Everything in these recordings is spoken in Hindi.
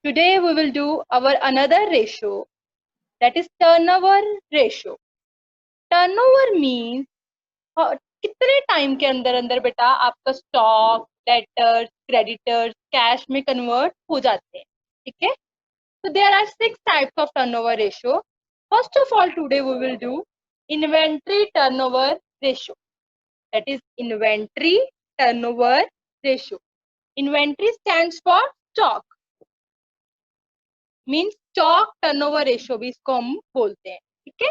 Today we will do our another ratio, that is turnover ratio. Turnover means कितने टाइम के अंदर अंदर बेटा आपका स्टॉक, डेटर्स, क्रेडिटर्स कैश में कन्वर्ट हो जाते हैं. ठीक है. So there are 6 types of turnover ratio. First of all, today we will do inventory turnover ratio. That is inventory turnover ratio. Inventory stands for stock. Means stock turnover ratio भी इसको हम बोलते हैं. ठीक है.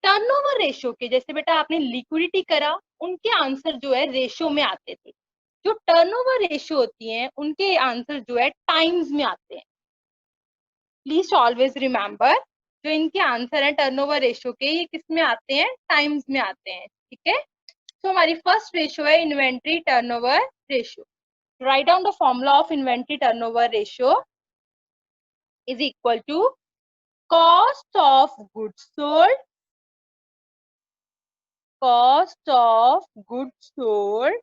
टर्नओवर रेशियो के जैसे बेटा आपने लिक्विडिटी करा, उनके आंसर जो है रेशियो में आते थे. जो टर्नओवर रेशियो होती हैं उनके आंसर जो है टाइम्स में आते हैं. प्लीज ऑलवेज रिमेम्बर, जो इनके आंसर है टर्नओवर रेशियो के, ये किस में आते हैं? टाइम्स में आते हैं. ठीक है. तो हमारी फर्स्ट रेशियो है inventory turnover ratio. Write down the formula of inventory turnover ratio is equal to cost of goods sold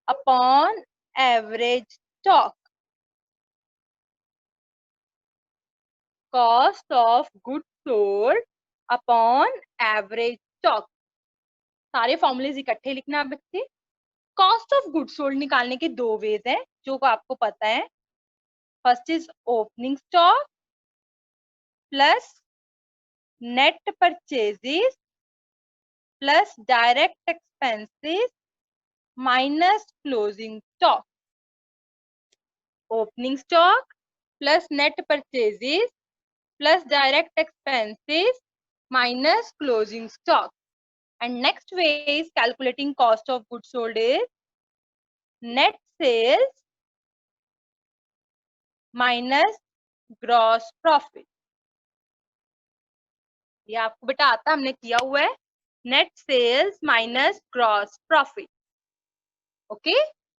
upon average stock. Cost of goods sold upon average stock. सारे फॉर्मूलेज इकट्ठे लिखना है बच्चे. कॉस्ट ऑफ गुड्स सोल्ड निकालने के दो वेज हैं जो आपको पता है. First is opening stock plus net purchases plus direct expenses minus closing stock. Opening stock plus net purchases plus direct expenses minus closing stock. And next way is calculating cost of goods sold is net sales minus gross profit. ये आपको बेटा आता, हमने किया हुआ है. Net sales minus gross profit. Okay.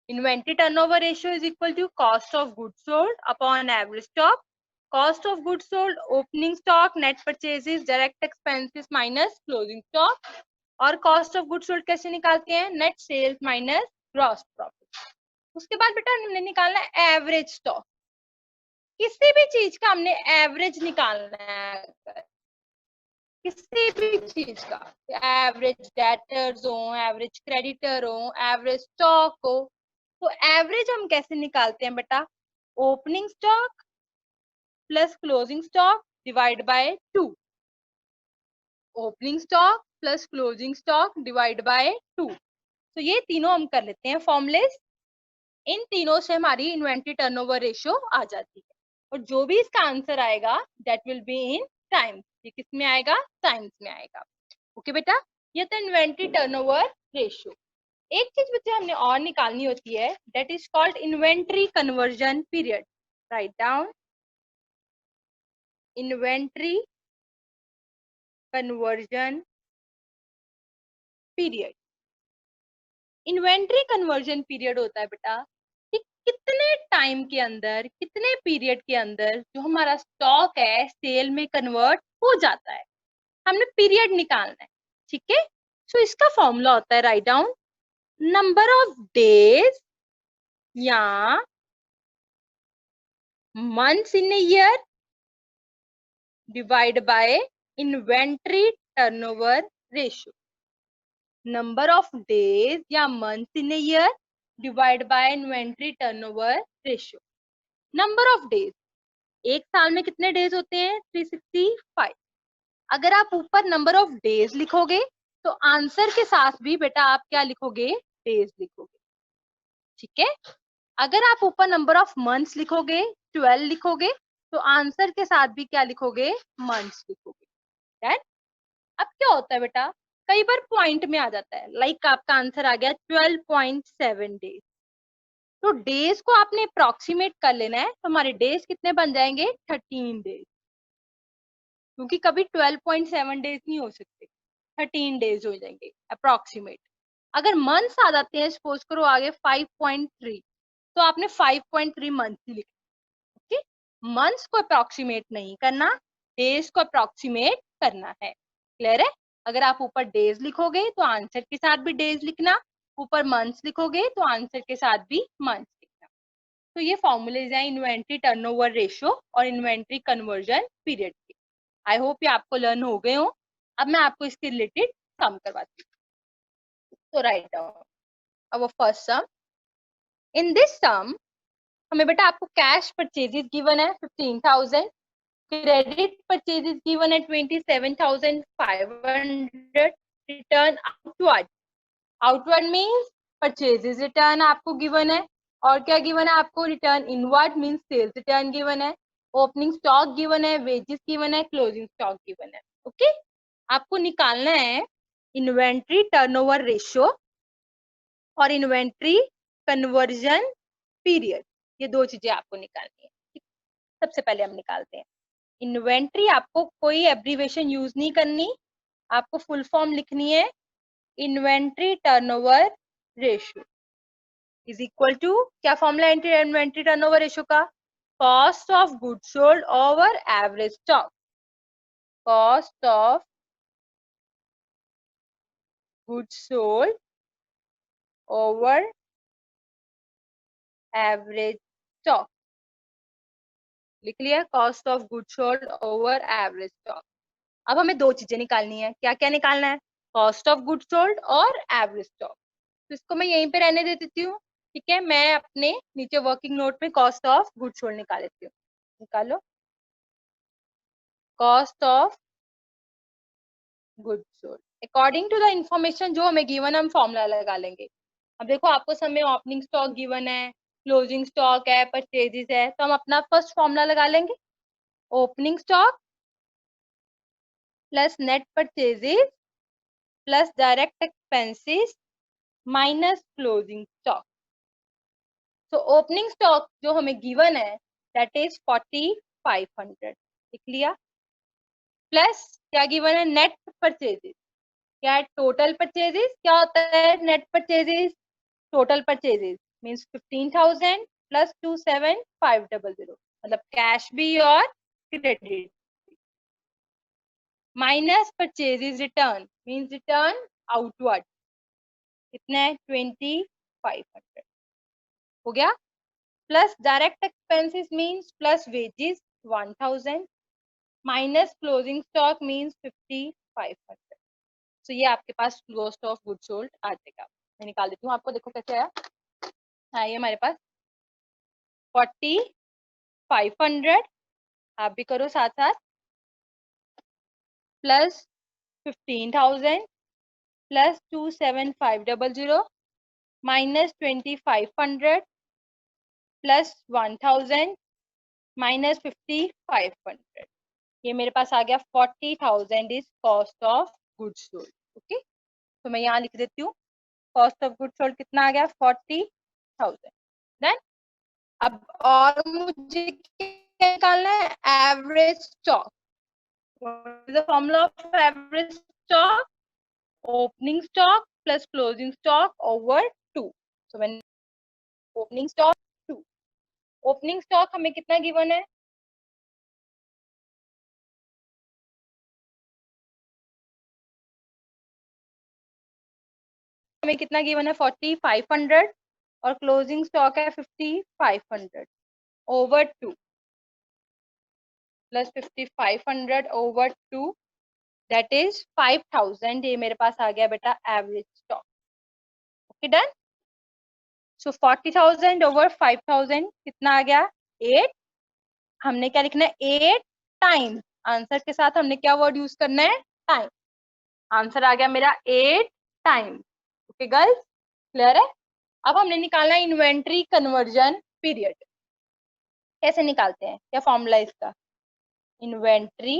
Inventory turnover ratio is equal to cost of goods sold upon average stock. Cost of goods sold opening stock net purchases direct expenses minus closing stock. और कॉस्ट ऑफ गुड्स सोल्ड कैसे निकालते हैं? Net sales minus gross profit. उसके बाद बेटा हमने निकालना है एवरेज स्टॉक. किसी भी चीज का हमने एवरेज निकालना है, किसी भी चीज का, एवरेज डेटर्स हो, एवरेज क्रेडिटर हो, एवरेज स्टॉक हो. तो एवरेज हम कैसे निकालते हैं बेटा? Opening stock plus closing stock divide by 2. Opening stock plus closing stock divide by 2. तो ये तीनों हम कर लेते हैं फॉर्मूलेस. इन तीनों से हमारी इन्वेंट्री टर्नओवर रेशियो आ जाती है. और जो भी इसका आंसर आएगा that will be in times. ये किस में आएगा? टाइम्स में आएगा. ओके बेटा, ये तो इन्वेंट्री टर्नओवर रेशियो. एक चीज बच्चे हमने और निकालनी होती है, that is called inventory conversion period. Write down inventory conversion period. Inventory conversion period होता है बेटा कि कितने टाइम के अंदर, कितने पीरियड के अंदर जो हमारा स्टॉक है सेल में कन्वर्ट हो जाता है. हमने पीरियड निकालना है. ठीक है. सो इसका फॉर्मूला होता है, write down, number of days या months in a year divide by inventory turnover ratio. Number of days या months in a year divide by inventory turnover ratio. Number of days, एक साल में कितने डेज होते हैं? 365. अगर आप ऊपर नंबर ऑफ डेज लिखोगे तो आंसर के साथ भी बेटा आप क्या लिखोगे? डेज लिखोगे. ठीक है. अगर आप ऊपर नंबर ऑफ मंथ्स लिखोगे, 12 लिखोगे, तो आंसर के साथ भी क्या लिखोगे? मंथ्स लिखोगे. राइट. अब क्या होता है बेटा, कई बार पॉइंट में आ जाता है, लाइक आपका आंसर आ गया 12.7 डेज. तो डेज को आपने अप्रोक्सीमेट कर लेना है. तो हमारे डेज कितने बन जाएंगे? 13 डेज. क्योंकि कभी 12.7 डेज नहीं हो सकते, 13 डेज हो जाएंगे अप्रोक्सीमेट. अगर मंथ्स आ जाते हैं, सपोज करो आगे 5.3, तो आपने 5.3 मंथ ही लिखना. ओके. मंथ्स को अप्रोक्सीमेट नहीं करना, डेज को अप्रोक्सीमेट करना है. क्लियर है? अगर आप ऊपर डेज लिखोगे तो आंसर के साथ भी डेज लिखना, ऊपर मंथ्स लिखोगे तो आंसर के साथ भी मंथ्स लिखना. तो ये फॉर्मूलेज है इन्वेंट्री टर्नओवर रेशियो और इन्वेंट्री कन्वर्जन पीरियड के। आई होप ये आपको लर्न हो गए हो। अब मैं आपको इसके रिलेटेड सम करवाती हूँ। तो write down our first sum. In this sum हमें बेटा आपको कैश परचेजेस गिवन है 15,000, क्रेडिट परचेजेस गिवन है 27,500, return outward, outward means purchases return आपको गिवन है, और क्या गिवन है आपको, return inward means sales return given है, ओपनिंग स्टॉक गिवन है, वेजेस गिवन है, क्लोजिंग स्टॉक गिवन है। ओके, आपको निकालना है इन्वेंट्री टर्नओवर रेशियो और इन्वेंट्री कन्वर्जन पीरियड, ये दो चीजें आपको निकालनी है। सबसे पहले हम निकालते हैं इन्वेंट्री। आपको कोई एब्रीवेशन यूज नहीं करनी, आपको फुल फॉर्म लिखनी है inventory turnover ratio is equal to, क्या फॉर्मूला इन्वेंट्री टर्नओवर रेशियो का, cost of goods sold over average stock, cost of goods sold over average stock, लिख लिया, cost of goods sold over average stock. अब हमें दो चीजें निकालनी है, क्या क्या निकालना है, कॉस्ट ऑफ गुड्स सोल्ड और एवरेज स्टॉक। तो इसको मैं यहीं पे रहने दे देती हूँ, ठीक है, मैं अपने नीचे वर्किंग नोट में कॉस्ट ऑफ गुड्स सोल्ड निकाल लेती हूँ। निकालो, cost of goods sold according to the information जो हमें गिवन, हम फॉर्मूला लगा लेंगे। अब देखो आपको समय ओपनिंग स्टॉक गिवन है, क्लोजिंग स्टॉक है, परचेजेस है, तो हम अपना फर्स्ट फॉर्मूला लगा लेंगे, opening stock plus net purchases plus direct expenses minus closing stock. तो ओपनिंग स्टॉक जो हमें गिवन है दैट इज 4500, लिख लिया, प्लस क्या गिवन है, नेट परचेजेस, क्या है टोटल परचेजेस, क्या होता है net purchases, total purchases means 15,000 plus 27,500, मतलब कैश भी और credit, minus purchases return means return outward, कितना है 2500, हो गया, plus direct expenses means plus wages 1000 minus closing stock means 5500। तो ये आपके पास कॉस्ट ऑफ गुड्स सोल्ड आ जाएगा। मैं निकाल देती हूँ आपको, देखो कैसे आया, ये हमारे पास 4500, आप भी करो साथ साथ, plus 15,000 plus 27,500 minus 2500 plus 1000 minus 5500, ये मेरे पास आ गया 40,000 is cost of goods sold. Okay, तो मैं यहाँ लिख देती हूँ कॉस्ट ऑफ गुड्स सोल्ड कितना आ गया 40,000। देन अब और मुझे क्या निकालना है, average stock, the formula of average stock, opening stock plus closing stock over 2। So when opening stock 2, opening stock हमें कितना गिवन है, हमें कितना गिवन है 4500 और क्लोजिंग स्टॉक है 5500 over 2 plus 5500 over 2 that is 5000, ये मेरे पास आ गया बेटा average stock. Okay done. So 40,000 over 5,000 कितना आ गया 8, हमने क्या लिखना है 8 टाइम, आंसर के साथ हमने क्या वर्ड यूज करना है, टाइम, आंसर आ गया मेरा 8 टाइम। ओके गर्ल्स, क्लियर है। अब हमने निकालना है इन्वेंट्री कन्वर्जन पीरियड, कैसे निकालते हैं, क्या फॉर्मूला इसका, inventory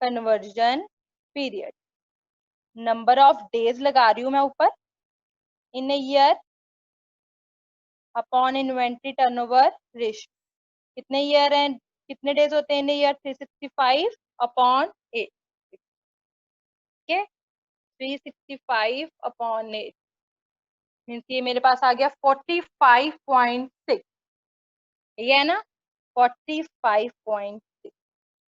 conversion period, number of days लगा रही हूं मैं ऊपर, in a year upon inventory turnover ratio, कितने ईयर हैं, कितने डेज होते हैं इन ए ईयर, 365 अपॉन 8, ठीक है, 365 अपॉन 8 मीन्स ये मेरे पास आ गया 45.6, ये है ना 45.6।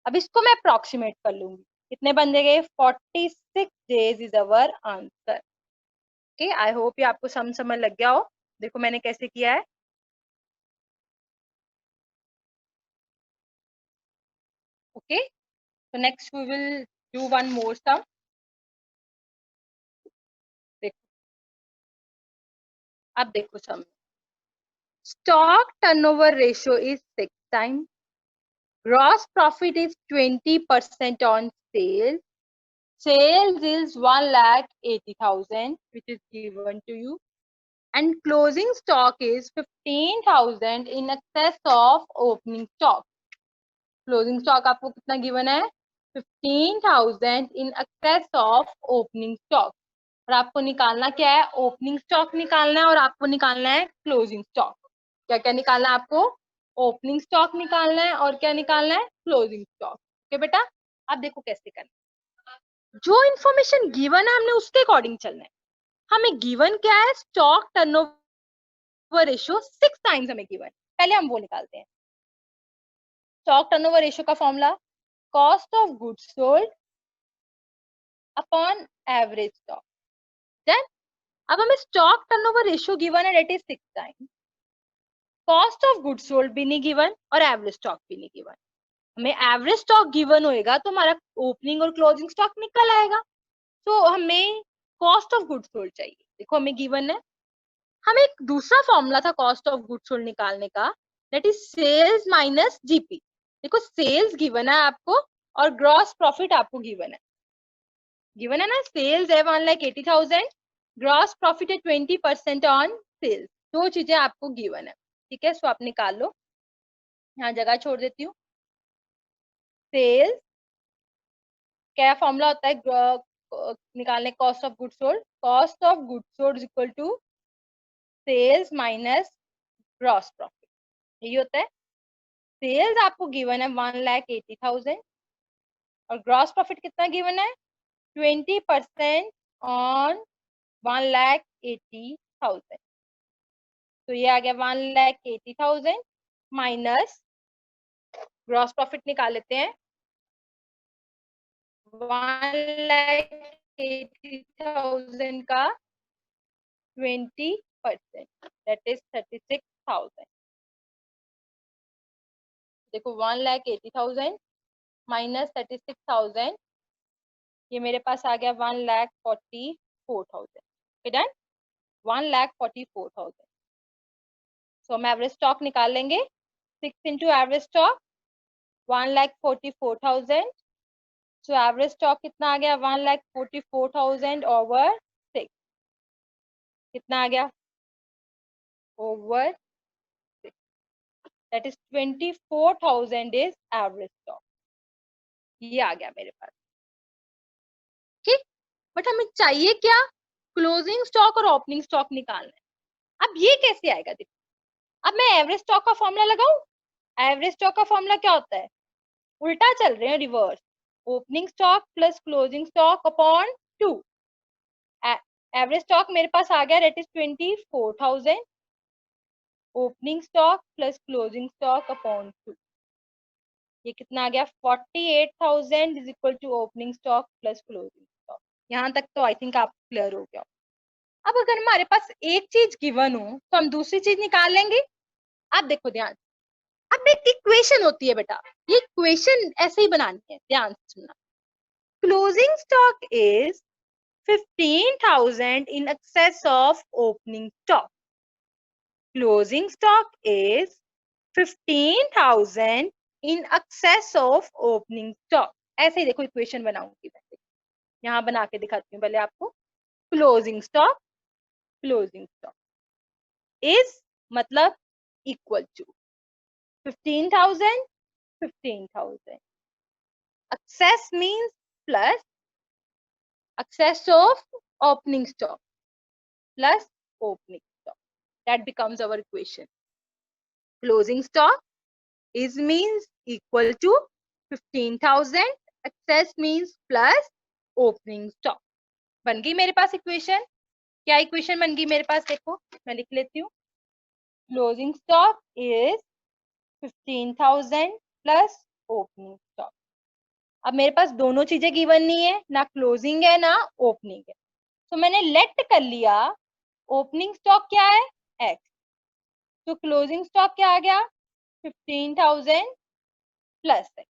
अब इसको मैं अप्रोक्सीमेट कर लूंगी, कितने बन जाएंगे 46 days is our answer. Okay, I hope ये आपको समझ लग गया हो। देखो मैंने कैसे किया है, Okay, so next we will do one more sum. अब देखो सम, stock turnover ratio is 6 times, gross profit is 20% on sales, sales is 1,80,000 which is given to you, and closing stock is 15,000 in excess of opening stock. Closing stock आपको कितना गिवन है? 15,000 in excess of opening stock. और आपको निकालना क्या है? ओपनिंग स्टॉक निकालना है और आपको निकालना है क्लोजिंग स्टॉक। क्या क्या निकालना है आपको? ओपनिंग स्टॉक निकालना है और क्या निकालना है? Closing stock. ओके बेटा, अब देखो कैसे करना। जो इन्फॉर्मेशन गिवन है हमने उसके अकॉर्डिंग चलना है। हमें गिवन क्या है? स्टॉक टर्नओवर रेशियो 6 टाइम्स हमें गिवन। पहले हम वो निकालते हैं। स्टॉक टर्नओवर रेशियो का formula cost of goods sold upon average stock. Then अब हमें स्टॉक टर्नओवर रेशियो गिवन है, that is 6 times. Cost of goods sold भी नहीं गिवन और एवरेज स्टॉक भी नहीं गिवन। हमें एवरेज स्टॉक गिवन होएगा तो हमारा ओपनिंग और क्लोजिंग स्टॉक निकल आएगा। तो हमें कॉस्ट ऑफ गुड्स सोल्ड चाहिए। देखो हमें गिवन है, हमें एक दूसरा फॉर्मूला था कॉस्ट ऑफ गुड्स सोल्ड निकालने का, that is sales minus GP. देखो सेल्स गिवन है आपको और ग्रॉस प्रॉफिट आपको गिवन है ना। सेल्स है 1,80,000, ग्रॉस प्रॉफिट है 20% ऑन सेल्स। दो चीजें आपको गिवन है, ठीक है। सो आप निकाल लो, यहाँ जगह छोड़ देती हूँ। सेल्स क्या फॉर्मूला होता है निकालने cost of goods sold? Cost of goods sold is equal to sales minus gross profit, यही होता है। सेल्स आपको गिवन है 1,80,000 और ग्रॉस प्रॉफिट कितना गिवन है? 20% ऑन 1,80,000। तो ये आ गया 1,80,000 माइनस ग्रॉस प्रॉफिट निकाल लेते हैं 1,80,000 का 20% दैट इज 36,000। देखो 1,80,000 माइनस 36,000, ये मेरे पास आ गया 1,44,000। डन, 1,44,000। सो हम एवरेज स्टॉक निकाल लेंगे। 6 इंटू एवरेज स्टॉक 1,44,000। सो एवरेज स्टॉक कितना आ गया? 1,44,000 ओवर 6 कितना आ गया? Over 6 that is 24,000 is average stock. ये आ गया मेरे पास, ठीक। बट हमें चाहिए क्या? क्लोजिंग स्टॉक और ओपनिंग स्टॉक निकालना है। अब ये कैसे आएगा? देखो अब मैं एवरेज स्टॉक का फॉर्मूला लगाऊं। एवरेज स्टॉक का फॉर्मूला क्या होता है? उल्टा चल रहे हैं, reverse. Opening stock plus closing stock upon 2। Average stock मेरे पास आ गया, that is 24,000। Opening stock plus closing stock upon 2, ये कितना आ गया? 48,000 is equal to opening stock plus closing stock. यहाँ तक तो आई थिंक आप क्लियर हो गया। अब अगर हमारे पास एक चीज गिवन हो तो हम दूसरी चीज निकाल लेंगे। अब देखो ध्यान, अब एक इक्वेशन होती है बेटा, ये इक्वेशन ऐसे ही बनानी है, ध्यान से सुनना। Closing stock is 15,000 in excess of opening stock. Closing stock is 15,000 in excess of opening stock. ऐसे ही देखो इक्वेशन बनाऊंगी मैं, यहाँ बना के दिखाती हूँ पहले आपको। क्लोजिंग स्टॉक इज मतलब equal to 15,000 15,000। Excess means plus excess of opening stock plus opening stock. That becomes our equation. Closing stock is means equal to 15,000. Excess means plus opening stock. बन गई मेरे पास इक्वेशन। क्या इक्वेशन बन गई मेरे पास? देखो मैं लिख लेती हूँ। Closing stock is 15,000 plus opening stock. अब मेरे पास दोनों चीजें गिवन नहीं है, ना क्लोजिंग है ना ओपनिंग है। तो मैंने लेट कर लिया ओपनिंग स्टॉक क्या है? एक्स। तो क्लोजिंग स्टॉक क्या आ गया? 15,000 प्लस एक्स।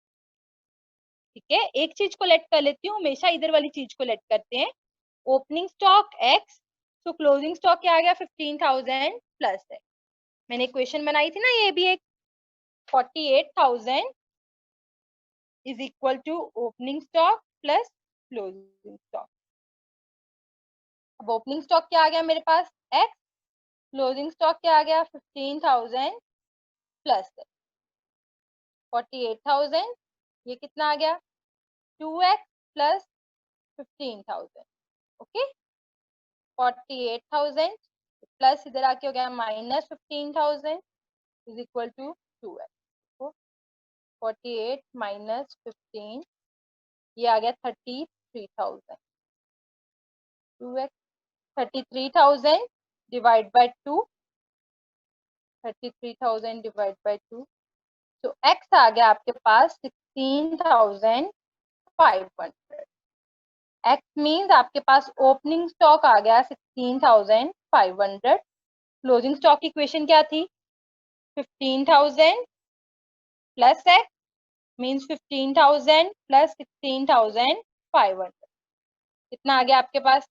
ठीक है, एक चीज को लेट कर लेती हूँ, हमेशा इधर वाली चीज को लेट करते हैं। ओपनिंग स्टॉक x, तो क्लोजिंग स्टॉक क्या आ गया 15,000 प्लस है। मैंने इक्वेशन बनाई थी ना, ये भी एक 48,000 is equal to opening stock plus closing stock. अब ओपनिंग स्टॉक क्या आ गया मेरे पास x, क्लोजिंग स्टॉक क्या आ गया 15,000 प्लस है 48,000, ये कितना आ गया 2x प्लस 15,000। ओके, 48,000 प्लस इधर आके हो गया minus 15,000 is equal to 2x। तो 48 माइनस 15, ये आ गया 33,000। 2x 33,000 divide by 2, 33,000 divide by 2, तो x आ गया आपके पास 16,500। x मीन्स आपके पास ओपनिंग स्टॉक आ गया 16,500। क्लोजिंग स्टॉक की इक्वेशन क्या थी 15,000 प्लस x मीन्स 15,000 प्लस 16,500, कितना आ गया आपके पास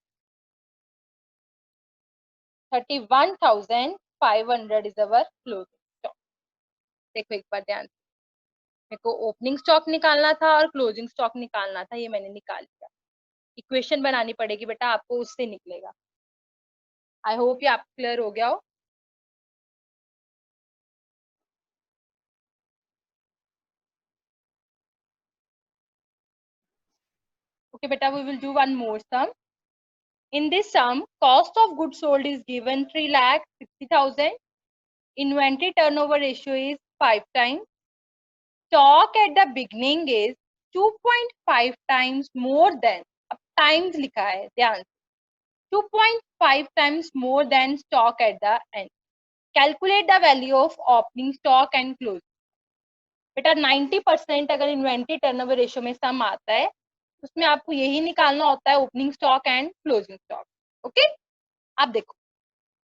31,500 इज अवर क्लोजिंग स्टॉक। देखो एक बार ध्यान से, मेरे को ओपनिंग स्टॉक निकालना था और क्लोजिंग स्टॉक निकालना था, ये मैंने निकाल लिया। इक्वेशन बनानी पड़ेगी बेटा आपको, उससे निकलेगा। आई होप ये आप क्लियर हो गया हो। Okay beta, we will do one more sum. In this sum, cost of goods sold is given 3,60,000. Inventory turnover ratio is 5 times. Stock at the beginning is 2.5 times more than, अब times लिखा है ध्यान से, 2.5 times more than stock at the end. Calculate the value of opening stock and closing. बेटा 90% अगर इन्वेंट्री टर्नओवर रेशियो में सम आता है, उसमें आपको यही निकालना होता है, opening stock and closing stock. Okay, अब देखो,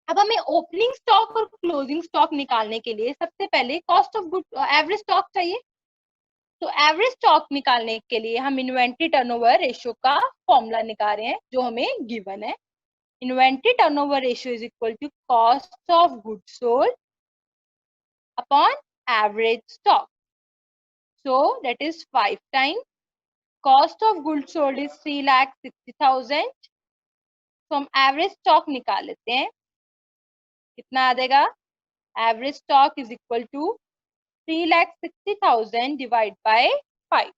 अब हमें ओपनिंग स्टॉक और क्लोजिंग स्टॉक निकालने के लिए सबसे पहले cost of good average stock चाहिए। तो एवरेज स्टॉक निकालने के लिए हम इन्वेंट्री टर्नओवर रेशियो का फॉर्मूला निकाल रहे हैं जो हमें गिवन है। Inventory turnover ratio is equal to cost of goods sold upon average stock, so that is 5 times. Cost of goods sold is 3,60,000, तो हम एवरेज स्टॉक निकाल लेते हैं, कितना आ जाएगा average stock is equal to 3,60,000 divide by 5,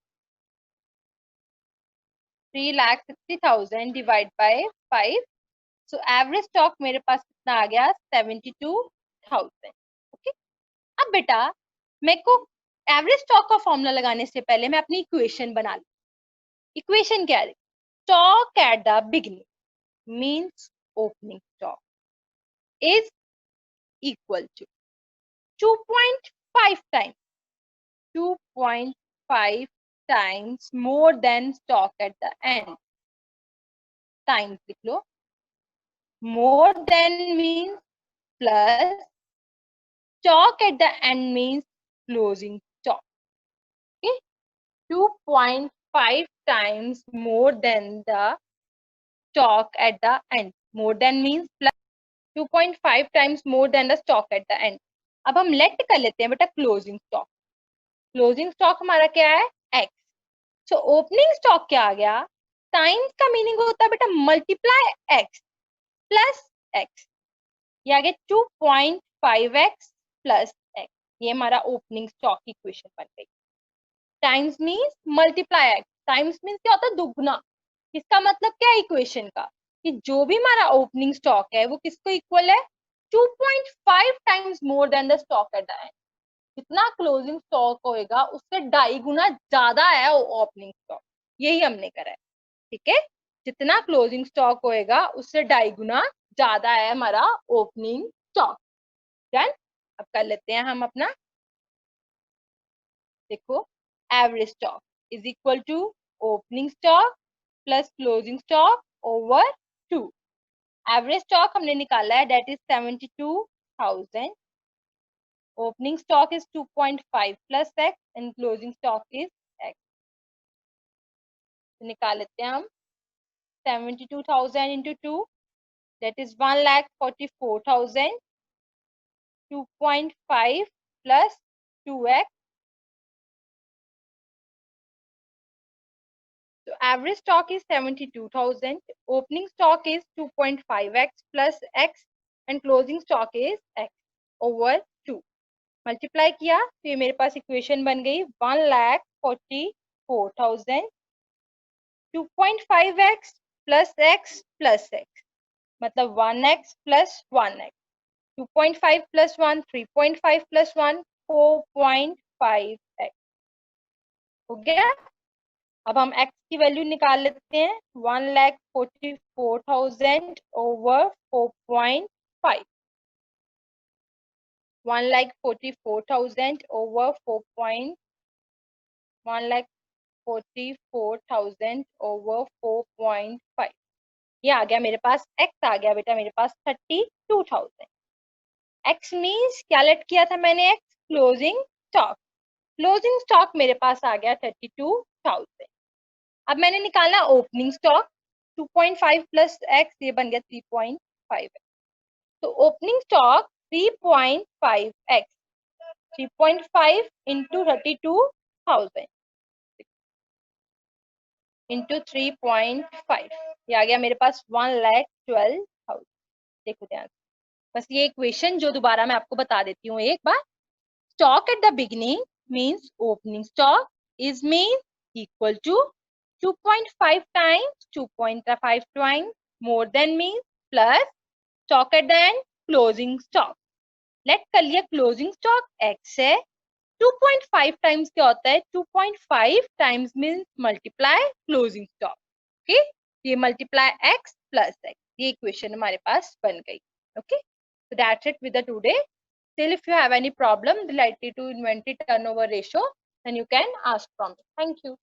3,60,000 divide by 5, so average stock मेरे पास कितना आ गया 72,000। ओके, अब बेटा मेरे को एवरेज स्टॉक का फॉर्मूला लगाने से पहले मैं अपनी इक्वेशन बना लूं। इक्वेशन क्या है, stock at the beginning means opening stock is equal to 2.5 times, 2.5 times more than stock at the end. Times लिख लो, more than means plus, stock at the end means closing stock. Okay, 2.5 times more than the stock at the end. More than means plus, 2.5 times more than the stock at the end. अब हम लेट कर लेते हैं बेटा क्लोजिंग स्टॉक। क्लोजिंग स्टॉक हमारा क्या है x, सो ओपनिंग स्टॉक क्या आ गया, टाइम्स का मीनिंग होता है बेटा मल्टीप्लाई x प्लस x, ये आ गया 2.5x प्लस x, ये हमारा ओपनिंग स्टॉक की इक्वेशन बन गई। Times means multiply x, times means क्या होता है दुगना, इसका मतलब क्या है इक्वेशन का, कि जो भी हमारा ओपनिंग स्टॉक है वो किसको इक्वल है 2.5 times more than the stock at the end. जितना क्लोजिंग स्टॉक होएगा उससे 2.5 गुना ज्यादा है ओपनिंग स्टॉक, यही हमने करा है। ठीक है, जितना क्लोजिंग स्टॉक होएगा उससे 2.5 गुना ज्यादा है हमारा ओपनिंग स्टॉक। डन, अब कर लेते हैं हम अपना, देखो average stock is equal to opening stock plus closing stock over 2। Average stock हमने निकाला है, that is 72,000। opening stock is 2.5 plus x and closing stock is x. तो निकाल लेते हैं हम 72,000 into 2, that is 1,44,000. 2.5 plus 2x. So average stock is 72,000. Opening stock is 2.5x plus x and closing stock is x over 2. Multiply किया तो ये मेरे पास इक्वेशन बन गई 1,44,000. 2.5x plus x plus x मतलब 1x plus 1x. 2.5 plus 1 3.5 plus 1 4.5x हो गया. अब हम x की वैल्यू निकाल लेते हैं 1,44,000 over 4.5. 1,44,000 over 1,44,000 over 4.5. ये आ गया मेरे पास x आ गया बेटा मेरे पास 32,000. x मीन्स क्या लेट किया था मैंने x closing stock. Closing stock मेरे पास आ गया 32,000. अब मैंने निकालना ओपनिंग स्टॉक 2.5 प्लस x ये बन गया 3.5. तो opening stock 3.5x 3.5 into 32,000 into 3.5 ये आ गया मेरे पास 1,12,000. देखो ध्यान बस ये इक्वेशन जो दोबारा मैं आपको बता देती हूँ एक बार. Stock at the beginning means opening stock is mean equal to 2.5 times 2.5 times more than means plus stock at the end closing stock. Late कर लिया क्लोजिंग स्टॉक x है. 2.5 टाइम्स क्या होता है 2.5 times means multiply closing stock. Okay ये मल्टीप्लाई x प्लस x ये इक्वेशन हमारे पास बन गई. Okay so that's it with the today. Still if you have any problem related to inventory turnover ratio then you can ask from me. Thank you.